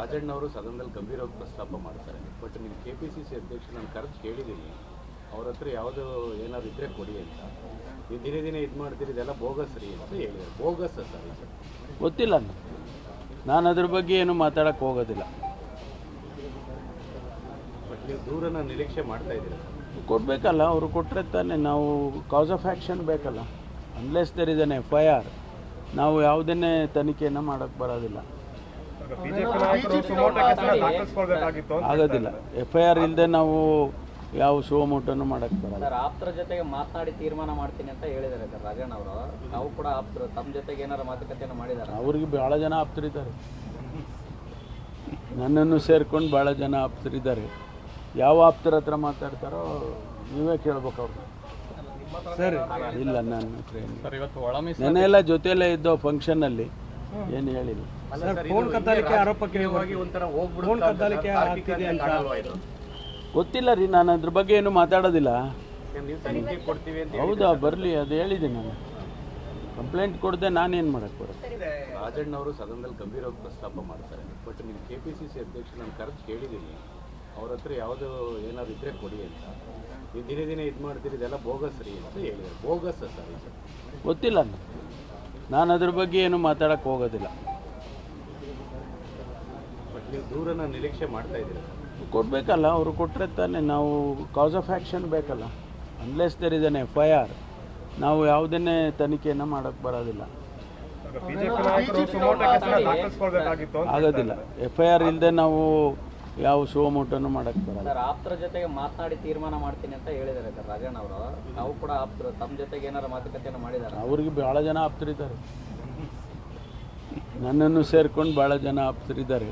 ರಾಜಣ್ಣವರು ಸದನದಲ್ಲಿ ಗಂಭೀರವಾಗಿ ಪ್ರಸ್ತಾಪ ಮಾಡ್ತಾರೆ. ಬಟ್ ನಿಮ್ಮ KPCC ಅಧ್ಯಕ್ಷ ನಾನು ಕರೆದು ಕೇಳಿದ್ದೀನಿ, ಅವ್ರ ಹತ್ರ ಯಾವುದು ಏನಾದ್ರು ಇದ್ದರೆ ಕೊಡಿ ಅಂತ. ನೀವು ದಿನೇ ದಿನೇ ಇದು ಮಾಡ್ತೀರಿ, ಇದೆಲ್ಲ ಬೋಗಸ್ ರೀ ಅಂತ ಹೇಳಿದ್ದಾರೆ. ಬೋಗಸ್ ಸರ್ ಇದು ಗೊತ್ತಿಲ್ಲ, ನಾನು ಅದ್ರ ಬಗ್ಗೆ ಏನು ಮಾತಾಡೋಕ್ಕೆ ಹೋಗೋದಿಲ್ಲ. ಬಟ್ ನೀವು ದೂರನ ನಿರೀಕ್ಷೆ ಮಾಡ್ತಾ ಇದ್ದೀರಾ? ಕೊಡಬೇಕಲ್ಲ, ಅವರು ಕೊಟ್ಟರೆ ತಾನೇ. ನಾವು ಕಾಸ್ ಆಫ್ ಆ್ಯಕ್ಷನ್ ಬೇಕಲ್ಲ. Unless there is N FIR ನಾವು ಯಾವುದನ್ನೇ ತನಿಖೆಯನ್ನು ಮಾಡೋಕ್ಕೆ ಬರೋದಿಲ್ಲ, ಆಗೋದಿಲ್ಲ. FIR ಇಲ್ಲದೆ ನಾವು ಯಾವ ಸುಮೋಟೋನು ಮಾಡೋಕ್ಕೆ ಬರಲ್ಲ. ಸರ್, ಆಪ್ತರ ಜೊತೆಗೆ ಮಾತನಾಡಿ ತೀರ್ಮಾನ ಮಾಡ್ತೀನಿ ಅಂತ ಹೇಳಿದ್ದಾರೆ ಸರ್ ರಾಜಣ್ಣ ಅವರು. ನಾವು ಕೂಡ ಆಪ್ತರು, ತಮ್ಮ ಜೊತೆಗೆ ಏನಾರು ಮಾತುಕತೆಯನ್ನು ಮಾಡಿದ್ದಾರೆ? ಅವ್ರಿಗೆ ಭಾಳ ಜನ ಆಪ್ತರಿದ್ದಾರೆ, ನನ್ನನ್ನು ಸೇರ್ಕೊಂಡು ಭಾಳ ಜನ ಆಪ್ತರಿದ್ದಾರೆ. ಯಾವ ಆಪ್ತರ ಹತ್ರ ಮಾತಾಡ್ತಾರೋ ನೀವೇ ಕೇಳ್ಬೇಕು ಅವ್ರು. ಸರಿ, ಇಲ್ಲ ನನ್ನ ನೆನೆಲ್ಲ ಜೊತೆಯಲ್ಲೇ ಇದ್ದೋ ಫಂಕ್ಷನ್ನಲ್ಲಿ ಏನು ಹೇಳಿಲ್ಲ. ಗೊತ್ತಿಲ್ಲ ರೀ, ನಾನು ಅದ್ರ ಬಗ್ಗೆ ಏನು ಮಾತಾಡೋದಿಲ್ಲ. ಹೌದಾ, ಬರಲಿ, ಅದು ಹೇಳಿದ್ದೀನಿ ನಾನು. ಕಂಪ್ಲೇಂಟ್ ಕೊಡದೆ ನಾನೇನು ಮಾಡಕ್ಕೆ ಬರುತ್ತೆ. ರಾಜಣ್ಣವರು ಸದನದಲ್ಲಿ ಗಂಭೀರವಾಗಿ ಪ್ರಸ್ತಾಪ ಮಾಡ್ತಾರೆ. ಬಟ್ ನಿಮ್ಮ KPCC ಅಧ್ಯಕ್ಷ ನಾನು ಕರೆದು ಕೇಳಿದ್ದೀನಿ, ಅವ್ರ ಹತ್ರ ಯಾವುದು ಏನಾದ್ರು ಇದ್ದರೆ ಕೊಡಿ ಅಂತ. ನೀವು ದಿನೇ ದಿನೇ ಇದು ಮಾಡ್ತೀರಿ, ಇದೆಲ್ಲ ಬೋಗಸ್ ರೀ ಅಂತ ಹೇಳಿದ್ದಾರೆ. ಬೋಗಸ್ ಸರ್ ಇದು ಗೊತ್ತಿಲ್ಲ, ನಾನು ಅದ್ರ ಬಗ್ಗೆ ಏನು ಮಾತಾಡೋಕ್ಕೆ ಹೋಗೋದಿಲ್ಲ. ಬಟ್ ನೀವು ದೂರನ ನಿರೀಕ್ಷೆ ಮಾಡ್ತಾ ಇದ್ದೀರಾ? ಕೊಡಬೇಕಲ್ಲ, ಅವರು ಕೊಟ್ಟರೆ ತಾನೇ. ನಾವು ಕಾಸ್ ಆಫ್ ಆ್ಯಕ್ಷನ್ ಬೇಕಲ್ಲ. Unless there is N FIR ನಾವು ಯಾವುದನ್ನೇ ತನಿಖೆಯನ್ನು ಮಾಡೋಕ್ಕೆ ಬರೋದಿಲ್ಲ, ಆಗೋದಿಲ್ಲ. FIR ಇಲ್ಲದೆ ನಾವು ಯಾವ ಸುಮೋಟೋನು ಮಾಡೋಕ್ಕೆ ಬರಲ್ಲ. ಸರ್, ಆಪ್ತರ ಜೊತೆಗೆ ಮಾತನಾಡಿ ತೀರ್ಮಾನ ಮಾಡ್ತೀನಿ ಅಂತ ಹೇಳಿದ್ದಾರೆ ಸರ್ ರಾಜಣ್ಣ ಅವರು. ನಾವು ಕೂಡ ಆಪ್ತರು, ತಮ್ಮ ಜೊತೆಗೆ ಏನಾರು ಮಾತುಕತೆಯನ್ನು ಮಾಡಿದ್ದಾರೆ? ಅವ್ರಿಗೆ ಭಾಳ ಜನ ಆಪ್ತರಿದ್ದಾರೆ, ನನ್ನನ್ನು ಸೇರ್ಕೊಂಡು ಭಾಳ ಜನ ಆಪ್ತರಿದ್ದಾರೆ.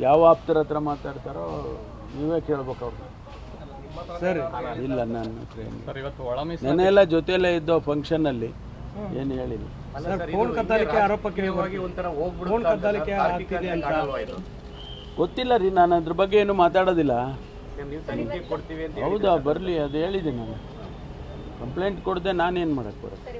ಯಾವ ಆಪ್ತರ ಹತ್ರ ಮಾತಾಡ್ತಾರೋ ನೀವೇ ಕೇಳ್ಬೇಕು ಅವ್ರು. ಸರಿ, ಇಲ್ಲ ನನ್ನ ನೆನೆಲ್ಲ ಜೊತೆಯಲ್ಲೇ ಇದ್ದೋ ಫಂಕ್ಷನ್ನಲ್ಲಿ ಏನು ಹೇಳಿಲ್ಲ. ಗೊತ್ತಿಲ್ಲ ರೀ, ನಾನು ಅದ್ರ ಬಗ್ಗೆ ಏನು ಮಾತಾಡೋದಿಲ್ಲ. ಹೌದಾ, ಬರಲಿ, ಅದು ಹೇಳಿದ್ದೀನಿ ನಾನು. ಕಂಪ್ಲೇಂಟ್ ಕೊಡದೆ ನಾನೇನು ಮಾಡಕ್ಕೆ ಬರುತ್ತೆ.